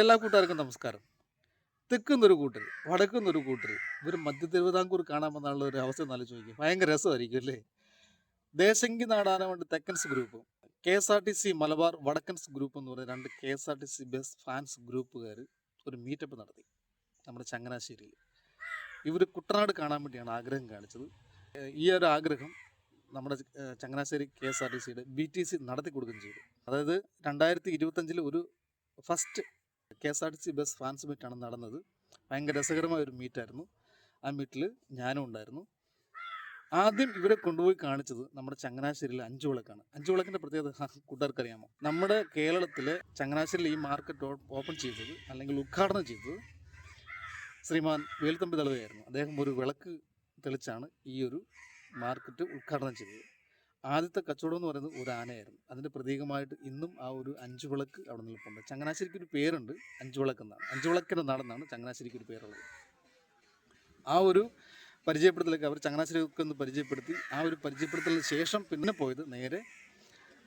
എല്ലാ കൂട്ടുകാർക്കും നമസ്കാരം. തെക്കുന്നൊരു കൂട്ടർ, വടക്കുന്നൊരു കൂട്ടർ, ഇവർ മധ്യ തിരുവിതാംകൂർ കാണാൻ വന്നുള്ള ഒരു അവസ്ഥ നല്ല ചോദിക്കും. ഭയങ്കര രസമായിരിക്കും അല്ലേ? ദേശങ്കി നാടാന വേണ്ടി തെക്കൻസ് ഗ്രൂപ്പും KSRTC മലബാർ വടക്കൻസ് ഗ്രൂപ്പ് എന്ന് പറയുന്ന 2 KSRTC ബസ് ഫാൻസ് ഗ്രൂപ്പുകാർ ഒരു മീറ്റപ്പ് നടത്തി നമ്മുടെ ചങ്ങനാശ്ശേരിയിൽ. ഇവർ കുട്ടനാട് കാണാൻ വേണ്ടിയാണ് ആഗ്രഹം കാണിച്ചത്. ഈ ഒരു ആഗ്രഹം നമ്മുടെ ചങ്ങനാശ്ശേരി KSRTCയുടെ BTC നടത്തി കൊടുക്കുകയും ചെയ്തു. അതായത് 2025 ഒരു ഫസ്റ്റ് KSRTC ബസ് ഫാൻസ് മീറ്റാണ് നടന്നത്. ഭയങ്കര രസകരമായ ഒരു മീറ്റായിരുന്നു. ആ മീറ്റിൽ ഞാനും ഉണ്ടായിരുന്നു. ആദ്യം ഇവരെ കൊണ്ടുപോയി കാണിച്ചത് നമ്മുടെ ചങ്ങനാശ്ശേരിയിലെ 5 വിളക്കാണ്. 5 വിളക്കിൻ്റെ പ്രത്യേകത കൂട്ടുകാർക്ക് അറിയാമോ? നമ്മുടെ കേരളത്തിലെ ചങ്ങനാശ്ശേരിയിൽ ഈ മാർക്കറ്റ് ഓപ്പൺ ചെയ്തത് അല്ലെങ്കിൽ ഉദ്ഘാടനം ചെയ്തത് ശ്രീമാൻ വേലുത്തമ്പി ദളവയായിരുന്നു. അദ്ദേഹം ഒരു വിളക്ക് തെളിച്ചാണ് ഈ ഒരു മാർക്കറ്റ് ഉദ്ഘാടനം ചെയ്തത്. ആദ്യത്തെ കച്ചവടം എന്ന് പറയുന്നത് ഒരു ആനയായിരുന്നു. അതിൻ്റെ പ്രതീകമായിട്ട് ഇന്നും ആ ഒരു 5 വിളക്ക് അവിടെ നിൽപ്പുണ്ട്. ചങ്ങനാശ്ശേരിക്ക് ഒരു പേരുണ്ട്, 5 വിളക്ക് എന്നാണ്. 5 വിളക്കിൻ്റെ നാടെന്നാണ് ചങ്ങനാശ്ശേരിക്ക് ഒരു പേരുള്ളത്. ആ ഒരു പരിചയപ്പെടുത്തലൊക്കെ അവർ ചങ്ങനാശ്ശേരിയൊക്കെ ഒന്ന് പരിചയപ്പെടുത്തി. ആ ഒരു പരിചയപ്പെടുത്തലിന് ശേഷം പിന്നെ പോയത് നേരെ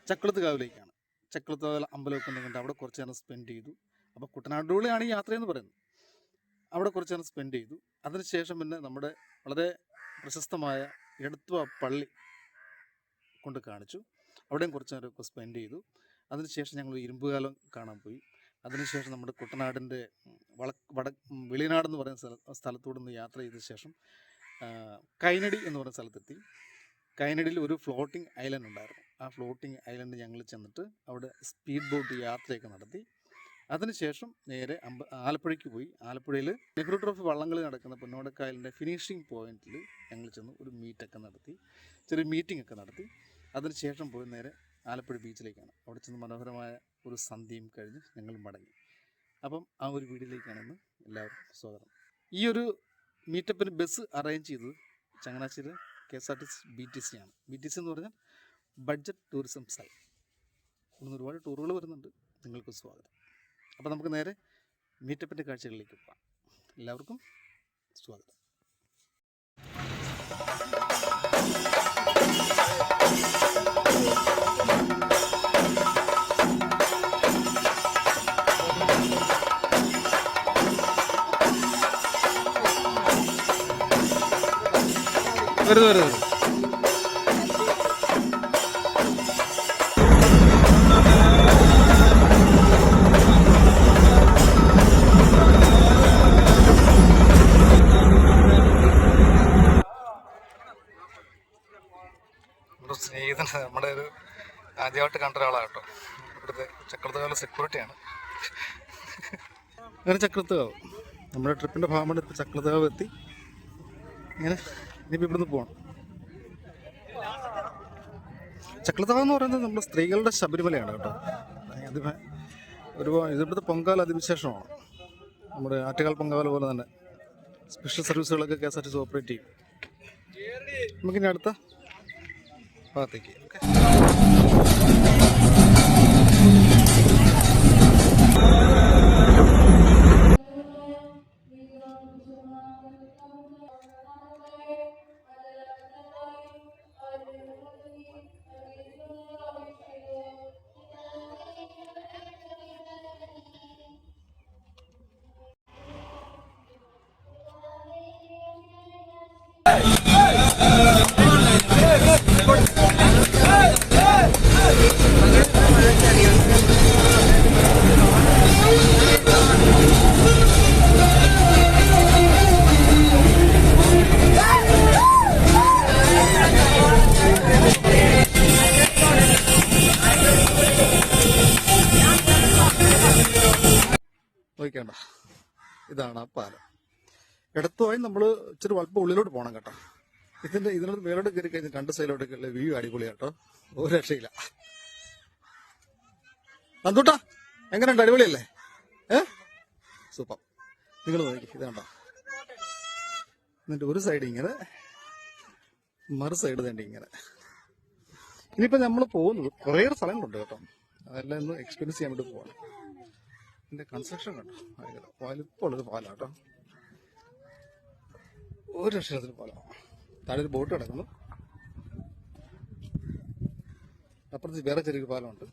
ചക്കുളത്ത് കാവിലേക്കാണ്. ചക്കുളത്ത് കാവിൽ അമ്പലമൊക്കെ കണ്ട് അവിടെ കുറച്ച് നേരം സ്പെൻഡ് ചെയ്തു. അപ്പോൾ കുട്ടനാട്ടിലൂടെയാണ് ഈ യാത്രയെന്ന് പറയുന്നത്. അവിടെ കുറച്ച് നേരം സ്പെൻഡ് ചെയ്തു. അതിനുശേഷം പിന്നെ നമ്മുടെ വളരെ പ്രശസ്തമായ എടത്വ പള്ളി കൊണ്ട് കാണിച്ചു. അവിടെയും കുറച്ച് നേരമൊക്കെ സ്പെൻഡ് ചെയ്തു. അതിനുശേഷം ഞങ്ങൾ ഇരുമ്പുകാലം കാണാൻ പോയി. അതിനുശേഷം നമ്മുടെ കുട്ടനാടിൻ്റെ വെളിനാടെന്ന് പറയുന്ന സ്ഥലത്തൂടെ നിന്ന് യാത്ര ചെയ്ത ശേഷം കൈനടി എന്ന് പറയുന്ന സ്ഥലത്തെത്തി. കൈനടിയിൽ ഒരു ഫ്ലോട്ടിംഗ് ഐലൻഡ് ഉണ്ടായിരുന്നു. ആ ഫ്ലോട്ടിംഗ് ഐലൻഡ് ഞങ്ങൾ ചെന്നിട്ട് അവിടെ സ്പീഡ് ബോട്ട് യാത്രയൊക്കെ നടത്തി. അതിനുശേഷം നേരെ ആലപ്പുഴയ്ക്ക് പോയി. ആലപ്പുഴയിൽ നെഹ്റു ട്രോഫി വള്ളംകളി നടക്കുന്ന പൊന്നോടക്കായലിൻ്റെ ഫിനിഷിംഗ് പോയിന്റിൽ ഞങ്ങൾ ചെന്ന് ഒരു മീറ്റൊക്കെ നടത്തി, ചെറിയ മീറ്റിംഗ് ഒക്കെ നടത്തി. അതിനുശേഷം പോയി നേരെ ആലപ്പുഴ ബീച്ചിലേക്കാണ്. അവിടെ ചെന്ന് മനോഹരമായ ഒരു സന്ധ്യയും കഴിഞ്ഞ് ഞങ്ങൾ മടങ്ങി. അപ്പം ആ ഒരു വീഡിയോയിലേക്കാണെന്ന് എല്ലാവർക്കും സ്വാഗതം. ഈ ഒരു മീറ്റപ്പിന് ബസ് അറേഞ്ച് ചെയ്തത് ചങ്ങനാശ്ശേരി KSRTC BTC ആണ്. BTC എന്ന് പറഞ്ഞാൽ ബഡ്ജറ്റ് ടൂറിസം സെൽ. ഇവിടുന്ന് ഒരുപാട് ടൂറുകൾ വരുന്നുണ്ട്. നിങ്ങൾക്ക് സ്വാഗതം. അപ്പോൾ നമുക്ക് നേരെ മീറ്റപ്പിൻ്റെ കാഴ്ചകളിലേക്ക് പോകാം. എല്ലാവർക്കും സ്വാഗതം. വരുന്നു സ്നേഹിതൻ, നമ്മുടെ ഒരു ആദ്യമായിട്ട് കണ്ട ഒരാളാണ് കേട്ടോ. ഇവിടുത്തെ ചക്രത്തുകാവ് സെക്യൂരിറ്റിയാണ്. അങ്ങനെ ചക്രത്തുകാവ് നമ്മുടെ ട്രിപ്പിൻ്റെ ഭാഗമാണ്. ഇപ്പോൾ ചക്രത്തുകാവ് എത്തി. ഇങ്ങനെ ഇനിയിപ്പോൾ ഇവിടുന്ന് പോകണം. ചക്രത്തുകാവ് എന്ന് പറയുന്നത് നമ്മുടെ സ്ത്രീകളുടെ ശബരിമലയാണ് കേട്ടോ. ഒരുപാട് ഇവിടുത്തെ പൊങ്കാല അതിവിശേഷമാണ്. നമ്മുടെ ആറ്റുകാൽ പൊങ്കാല പോലെ തന്നെ സ്പെഷ്യൽ സർവീസുകളൊക്കെ KSRTC ഓപ്പറേറ്റ് ചെയ്യും. നമുക്കിനി അടുത്ത ഭാഗത്തേക്ക് നോക്കേണ്ട. ഇതാണ് ആ പാലം. ഇടത്തുമായി നമ്മൾ ഇച്ചിരി അല്പം ഉള്ളിലോട്ട് പോകണം കേട്ടോ. ഇതിനകത്ത് മേലോട്ട് കയറി കഴിഞ്ഞ് 2 സൈഡിലോട്ടൊക്കെ വ്യൂ അടിപൊളിയാണ് കേട്ടോ. ഒരു രക്ഷയില്ല. നന്ദൂട്ടാ എങ്ങനെയുണ്ട്? അടിപൊളിയല്ലേ? സൂപ്പർ. നിങ്ങൾ നോക്കി, ഇത് കണ്ടോ. എന്നിട്ട് ഒരു സൈഡ് ഇങ്ങനെ, മറു സൈഡ് തന്നെ ഇങ്ങനെ. ഇനിയിപ്പോൾ നമ്മൾ പോകുന്നത് കുറേ സ്ഥലങ്ങളുണ്ട് കേട്ടോ. അതെല്ലാം ഒന്ന് എക്സ്പീരിയൻസ് ചെയ്യാൻ വേണ്ടി പോവാണ്. ഇതിൻ്റെ കൺസ്ട്രക്ഷൻ കണ്ടോ, ഭയങ്കര വലുപ്പമുള്ളൊരു പാലാണ് കേട്ടോ. ഒരു രക്ഷത്തിന് പാലമാണ്. താഴെ ഒരു ബോട്ട് കിടക്കുന്നു. അപ്പുറത്ത് വേറെ ചെറിയൊരു പാലമുണ്ട്.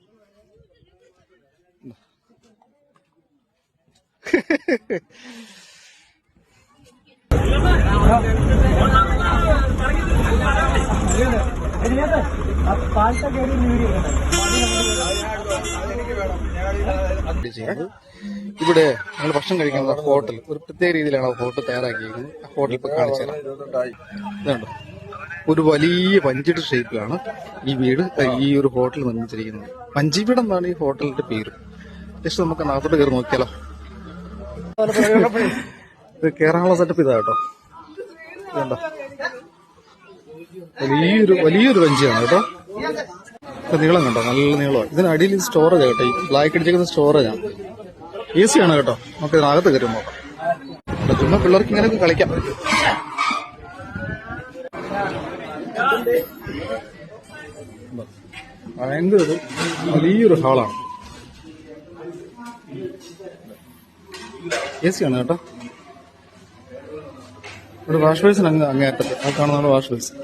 ഇവിടെ ഞങ്ങൾ ഭക്ഷണം കഴിക്കുന്ന ഹോട്ടൽ ഒരു പ്രത്യേക രീതിയിലാണ് ആ ഹോട്ടൽ തയ്യാറാക്കിയിരിക്കുന്നത്. ആ ഹോട്ടൽ ഇപ്പൊ കാണിച്ചു തരാം. ഇതുണ്ടോ, ഒരു വലിയ വഞ്ചിയുടെ ഷേപ്പിലാണ് ഈ വീട്, ഈ ഒരു ഹോട്ടൽ നിർമ്മിച്ചിരിക്കുന്നത്. വഞ്ചിവീട് എന്നാണ് ഈ ഹോട്ടലിന്റെ പേര്. ജസ്റ്റ് നമുക്ക് നാത്തോട്ട് കയറി നോക്കിയാലോ. ഇത് കേറാനുള്ള സെറ്റപ്പ് ഇതാ കേട്ടോ. ഇതുണ്ടോ, വലിയൊരു വഞ്ചിയാണ് കേട്ടോ. നീളം കണ്ടോ, നല്ല നീളമാണ്. ഇതിനടിയിൽ സ്റ്റോറേജ് കേട്ടോ, ഈ ബ്ലാക്ക് അടിച്ചിരിക്കുന്ന സ്റ്റോറേജാണ്. ഈസിയാണ് കേട്ടോ. നമുക്ക് ഇതിനകത്ത് കയറി നോക്കാം. ചുമ്മാ പിള്ളേർക്ക് ഇങ്ങനെയൊക്കെ കളിക്കാം. ഭയങ്കര വലിയൊരു ഹാളാണ്. ഈസിയാണ് കേട്ടോ. ഇവിടെ വാഷ് ബേസിൻ അങ്ങേറ്റത്ത് അത് കാണുന്ന വാഷ് ബേസിൻ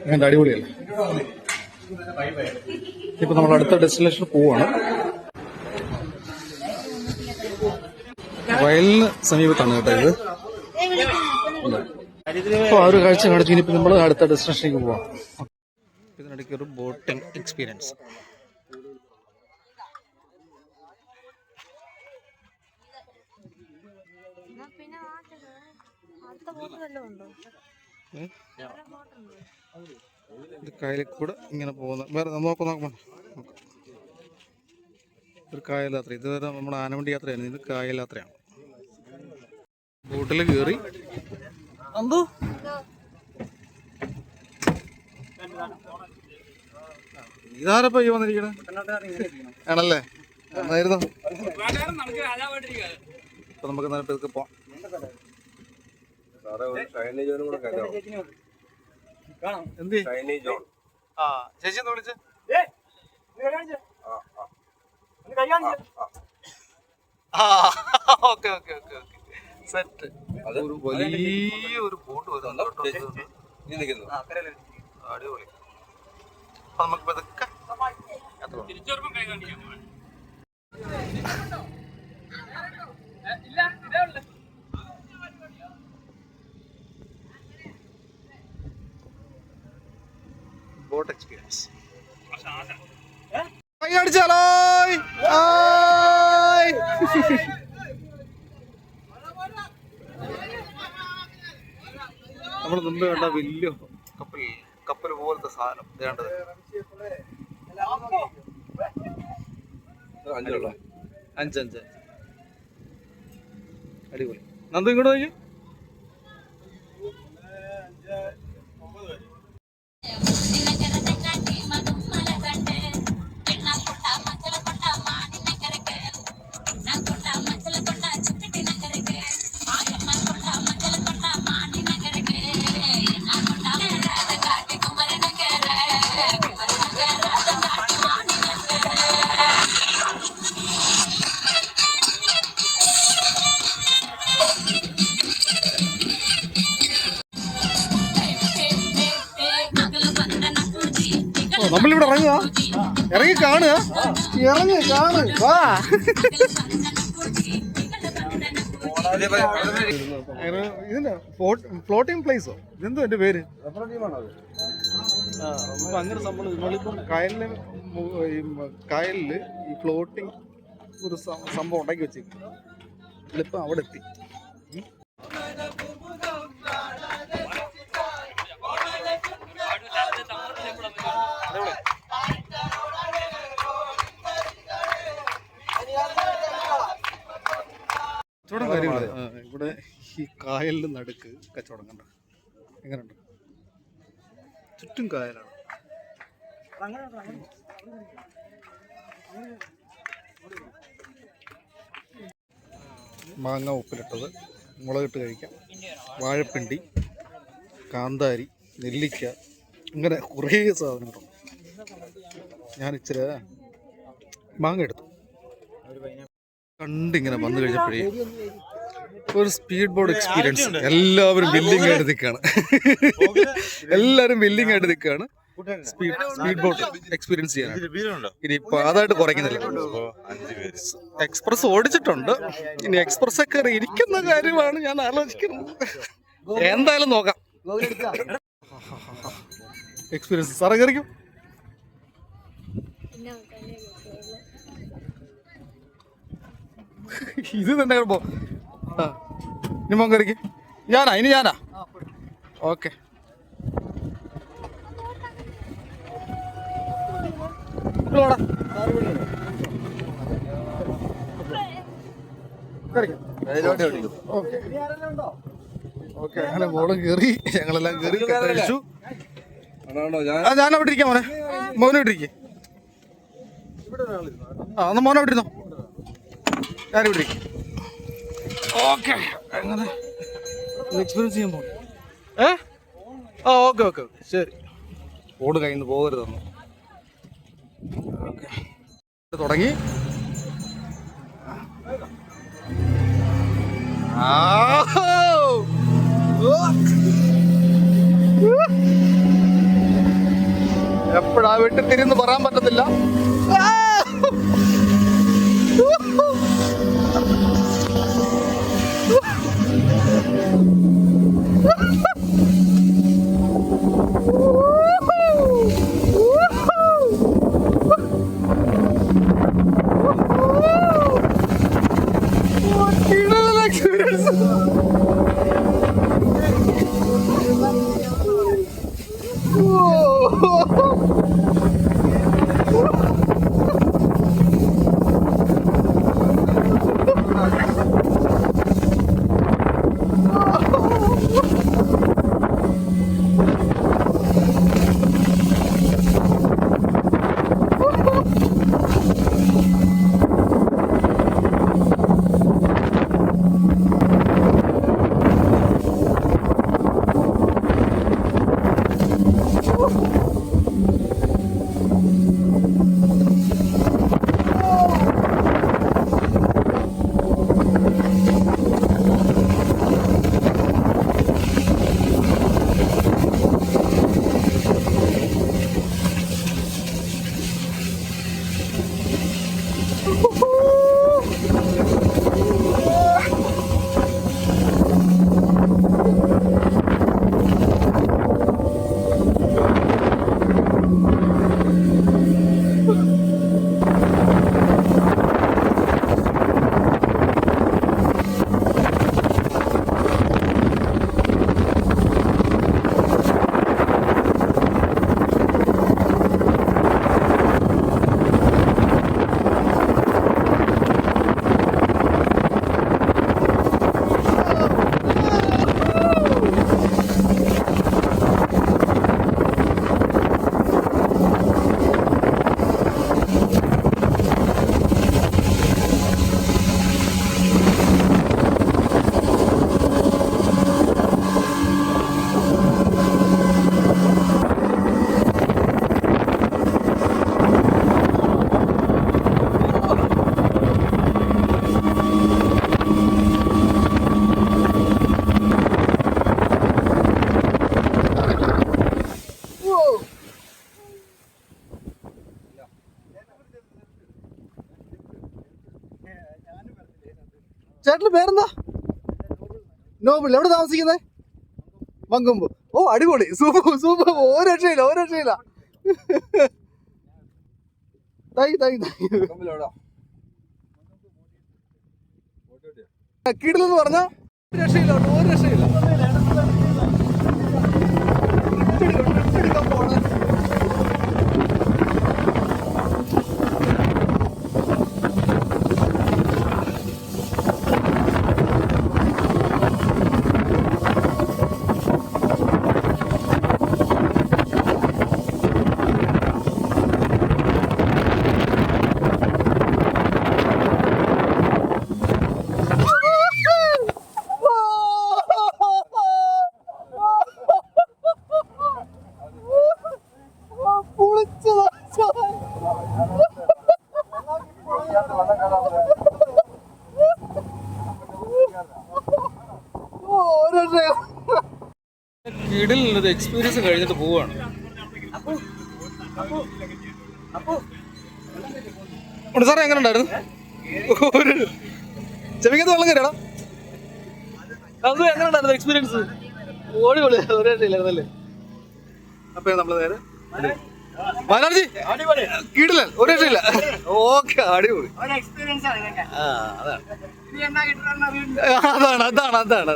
അങ്ങനത്തെ അടിപൊളിയല്ലേ. ഇപ്പൊ നമ്മൾ അടുത്ത ഡെസ്റ്റിനേഷനിൽ പോവാണ്. വയലിന് സമീപത്താണ് കേട്ടോ ഇത്. അപ്പൊ ആ ഒരു കാഴ്ച കാണിച്ചു. ഇനിയിപ്പോ നമ്മൾ അടുത്ത ഡെസ്റ്റിനേഷനിലേക്ക് പോവാം. ഇതിനിടയ്ക്ക് ഒരു ബോട്ടിംഗ് എക്സ്പീരിയൻസ്. ഇത് കായലിൽ കൂടെ ഇങ്ങനെ പോകുന്ന വേറെ നോക്കാം. ഒരു കായൽ യാത്ര. ഇതുവരെ നമ്മുടെ ആനവണ്ടി യാത്രയാണ്. ഇത് കായൽ യാത്രയാണ്. ബോട്ടിൽ കയറി എന്തോ ഇതാരപ്പോ ഈ വന്നിരിക്കണേ ആണല്ലേ. എന്നായിരുന്നു അപ്പൊ നമുക്ക് നേരിട്ട് ഇതൊക്കെ പോവാം. എന്ത് ചേച്ചി എന്താ വിളിച്ചേ? Okay okay okay okay set. ഒരു വലിയൊരു ബോട്ട് വരുന്നുണ്ട്. അടിപൊളി. അപ്പൊ നമുക്കിപ്പോ ഇതൊക്കെ ബോട്ട് എക്സ്പീരിയൻസ്. അടിച്ചാലോ നമ്മൾ മുമ്പ് കണ്ട വലിയ കപ്പൽ പോലത്തെ സാധനം വേണ്ടത്. അഞ്ച് അടിപൊളി. നന്ദു ഇങ്ങോട്ട് നോക്കി. നമ്മളിവിടെ ഇറങ്ങി കാണുക. വാ. ഇതിന്റെ ഫ്ലോട്ടിംഗ് പ്ലേസോ ഇതെന്തോ എന്റെ പേര്. അങ്ങനെ സംഭവം നമ്മളിപ്പം കായലില് ഈ ഫ്ലോട്ടിംഗ് ഒരു സംഭവം ഉണ്ടാക്കി വെച്ചേക്കും. നമ്മളിപ്പം അവിടെ എത്തി. കച്ചവടം കാര്യങ്ങൾ ഇവിടെ ഈ കായലിന് നടുക്ക് കച്ചവടം കണ്ട എങ്ങനെയുണ്ട്. ചുറ്റും കായലാണ്. മാങ്ങ ഉപ്പിലിട്ടത്, മുളകിട്ട് കഴിക്കാം, വാഴപ്പിണ്ടി, കാന്താരി, നെല്ലിക്ക, ഇങ്ങനെ കുറേ സാധനങ്ങളുണ്ട്. ഞാൻ ഇച്ചിരി മാങ്ങ എടുത്തു. കണ്ടിങ്ങനെ വന്നു കഴിഞ്ഞപ്പോഴേ ഒരു സ്പീഡ് ബോട്ട് എക്സ്പീരിയൻസ്. എല്ലാവരും ബില്ലിംഗ് ആയിട്ട് നിൽക്കുകയാണ്. സ്പീഡ് ബോട്ട് എക്സ്പീരിയൻസ് ചെയ്യാൻ ഇനിയിപ്പോൾ അതായിട്ട് കുറയ്ക്കുന്നില്ല. എക്സ്പ്രസ് ഓടിച്ചിട്ടുണ്ട്, ഇനി എക്സ്പ്രസ് ഒക്കെ ഇരിക്കുന്ന കാര്യമാണ് ഞാൻ ആലോചിക്കുന്നത്. എന്തായാലും നോക്കാം. എക്സ്പീരിയൻസ് സാറേ കയറിക്കും. ഇത് തന്നെ കേൾപ്പോ. ആ ഇനി മോൻ കയറിക്ക്. ഞാനാ ഓക്കെ. ഓക്കെ അങ്ങനെ മോളും കയറി, ഞങ്ങളെല്ലാം കയറി കഴിച്ചു. ഞാൻ അവിടെ ഇരിക്കാം മോനെ, മോനെ ഇട്ടിരിക്കേ. ആ എന്നാ മോനെ അവിടെ ഇരുന്നോ, ഞാനിവിടെ ഇരിക്കും. ഓക്കെ അങ്ങനെ എക്സ്പീരിയൻസ് ചെയ്യാൻ പോകും. ആ ഓക്കെ ഓക്കെ ഓക്കെ ശരി. ഓട് കയ്യിൽ നിന്ന് പോകരുതെന്ന്. ഓക്കെ തുടങ്ങി. എപ്പോഴാ വീട്ടിൽ തിരിന്ന് പറയാൻ പറ്റത്തില്ല. ചേട്ടൻ്റെ പേരെന്താ? നോബിൾ. എവിടെ താമസിക്കുന്നത്? മങ്കൊമ്പ്. ഓ അടിപൊളി, സൂപ്പർ സൂപ്പർ. ഒരു രക്ഷയില്ല. കിടിലെന്ന് പറഞ്ഞ രക്ഷയില്ല. കിടിലുള്ളത് എക്സ്പീരിയൻസ് കഴിഞ്ഞിട്ട് പോവാണ്. ഉണ്ട് സാറേ, എങ്ങനെ ഉണ്ടായിരുന്നു? ഒരു ചെവിക്കത്ത് വെള്ളം കയറിയാടാ. അത് എങ്ങനെ ഉണ്ടായിരുന്നു എക്സ്പീരിയൻസ്? ഓടി ഒരു രക്ഷയില്ലായിരുന്നല്ലേ? അപ്പൊ നമ്മള് നേരെ വയനാട് കിടിലൻ, ഒരു രക്ഷയില്ല. ഓക്കെ, അടിപൊളി.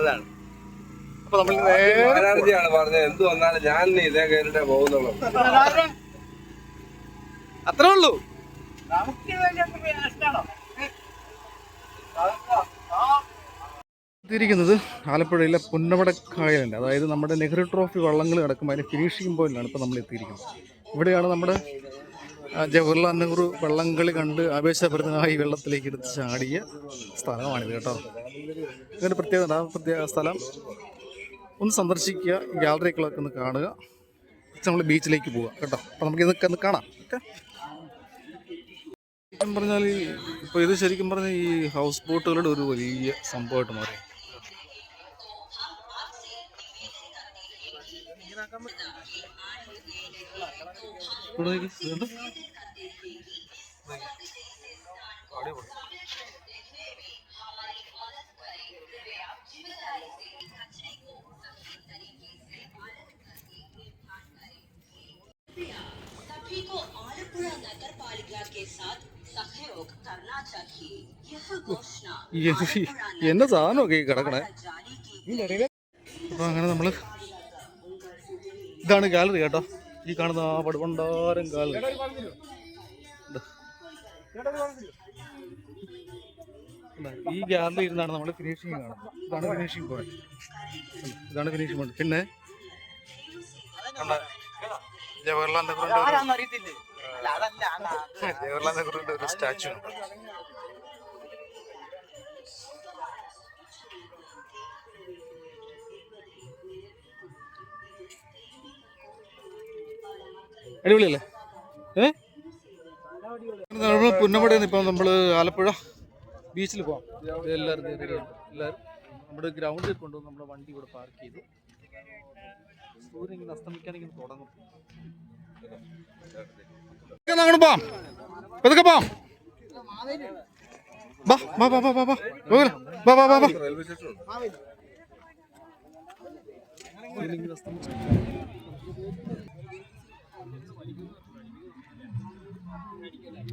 അതാണ്. അപ്പൊ നമ്മൾ പറഞ്ഞത് എന്ത് വന്നാലും ഞാൻ ഇതേ കയറിട്ടേ പോകുന്നുള്ളൂ. അത്രേ ഉള്ളൂ. എത്തിയിരിക്കുന്നത് ആലപ്പുഴയിലെ പുന്നമടക്കായലുണ്ട്. അതായത് നമ്മുടെ നെഹ്റു ട്രോഫി വള്ളങ്ങൾ കിടക്കുമ്പോൾ അതിൻ്റെ ഫിനിഷിംഗ് പോയിന്റിലാണ് ഇപ്പോൾ നമ്മൾ എത്തിയിരിക്കുന്നത്. ഇവിടെയാണ് നമ്മുടെ ജവഹർലാൽ നെഹ്റു വള്ളംകളി കണ്ട് ആവേശഭരിതനായി വെള്ളത്തിലേക്ക് എടുത്ത് ചാടിയ സ്ഥലമാണിത് കേട്ടോ. ഇതിൻ്റെ പ്രത്യേക സ്ഥലം ഒന്ന് സന്ദർശിക്കുക, ഗാലറികളൊക്കെ ഒന്ന് കാണുക, നമ്മൾ ബീച്ചിലേക്ക് പോവുക കേട്ടോ. അപ്പോൾ നമുക്ക് ഇതൊക്കെ ഒന്ന് കാണാം. ഓക്കെ, ശരിക്കും പറഞ്ഞാൽ ഇപ്പോൾ ഇത് ശരിക്കും പറഞ്ഞാൽ ഈ ഹൗസ് ബോട്ടുകളുടെ ഒരു വലിയ സംഭവമായിട്ട് മാറി. सभी को आलपुरा नगर पालिका के साथ सहयोग करना चाहिए। यह घोषणा എന്നെ സാധനമൊക്കെ കിടക്കണേ. അപ്പൊ അങ്ങനെ നമ്മള് ഇതാണ് ഗാലറി കേട്ടോ. ഈ കാണുന്ന ആ പടുപണ്ടാരം ഗാലറി. ഈ ഗാലറി ഇരുന്നാണ് നമ്മൾ ഫിനിഷിങ് കാണുന്നത്. ഇതാണ് ഫിനിഷിങ് പോയിന്റ്. പിന്നെ ജവഹർലാൽ നെഹ്റുവിന്റെ ഒരു സ്റ്റാച്ചു ഉണ്ട്. അടിപൊളിയല്ലേ? നമ്മൾ പുന്നമടയിൽ നിന്ന് ഇപ്പം നമ്മൾ ആലപ്പുഴ ബീച്ചിൽ പോകാം. എല്ലാവരും നമ്മുടെ ഗ്രൗണ്ടിൽ കൊണ്ടുവന്ന് നമ്മുടെ വണ്ടി ഇവിടെ പാർക്ക് ചെയ്തു. സൂര്യൻ ഇങ്ങനെ അസ്തമിക്കാനിങ്ങനെ തുടങ്ങും. അങ്ങോട്ട് പോവാം, പതുക്കെ പോവാം.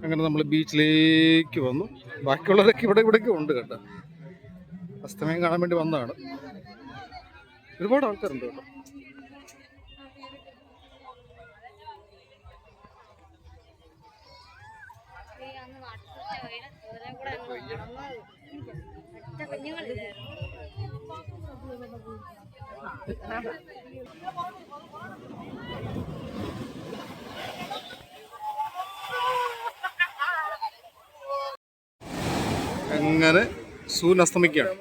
അങ്ങനെ നമ്മൾ ബീച്ചിലേക്ക് വന്നു. ബാക്കിയുള്ളവരൊക്കെ ഇവിടേക്ക് ഉണ്ട് കേട്ടോ. അസ്തമയം കാണാൻ വേണ്ടി വന്നതാണ്. ഒരുപാട് ആൾക്കാരുണ്ട് കേട്ടോ. അങ്ങനെ സൂര്യൻ അസ്തമിക്കുകയാണ്.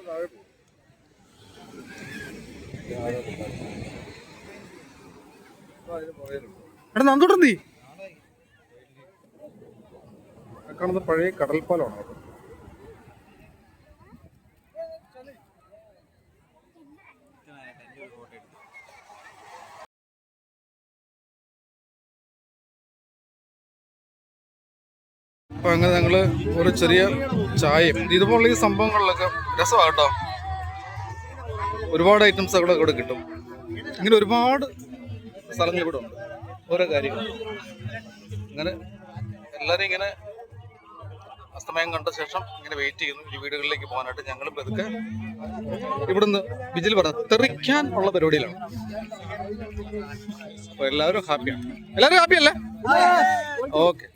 എടാ നന്ദോട്ടെന്തി കാണുന്ന പഴയ കടൽപ്പാലമാണ് കേട്ടോ. അപ്പൊ അങ്ങനെ ഞങ്ങള് ഒരു ചെറിയ ചായയും ഇതുപോലുള്ള ഈ സംഭവങ്ങളിലൊക്കെ രസമാണ് കേട്ടോ. ഒരുപാട് ഐറ്റംസ് ഇവിടെ കിട്ടും. ഇങ്ങനെ ഒരുപാട് സ്ഥലങ്ങൾ ഇവിടെ ഉണ്ട്, ഓരോ കാര്യങ്ങൾ. അങ്ങനെ എല്ലാവരും ഇങ്ങനെ അസ്തമയം കണ്ട ശേഷം ഇങ്ങനെ വെയിറ്റ് ചെയ്യുന്നു ഈ വീടുകളിലേക്ക് പോകാനായിട്ട്. ഞങ്ങൾ പതുക്കെ ഇവിടുന്ന് ബിജിൽ പറഞ്ഞ തെറിക്കാൻ ഉള്ള പരിപാടിയിലാണ്. അപ്പൊ എല്ലാവരും ഹാപ്പിയാണ്. എല്ലാവരും ഹാപ്പിയല്ലേ? ഓക്കെ.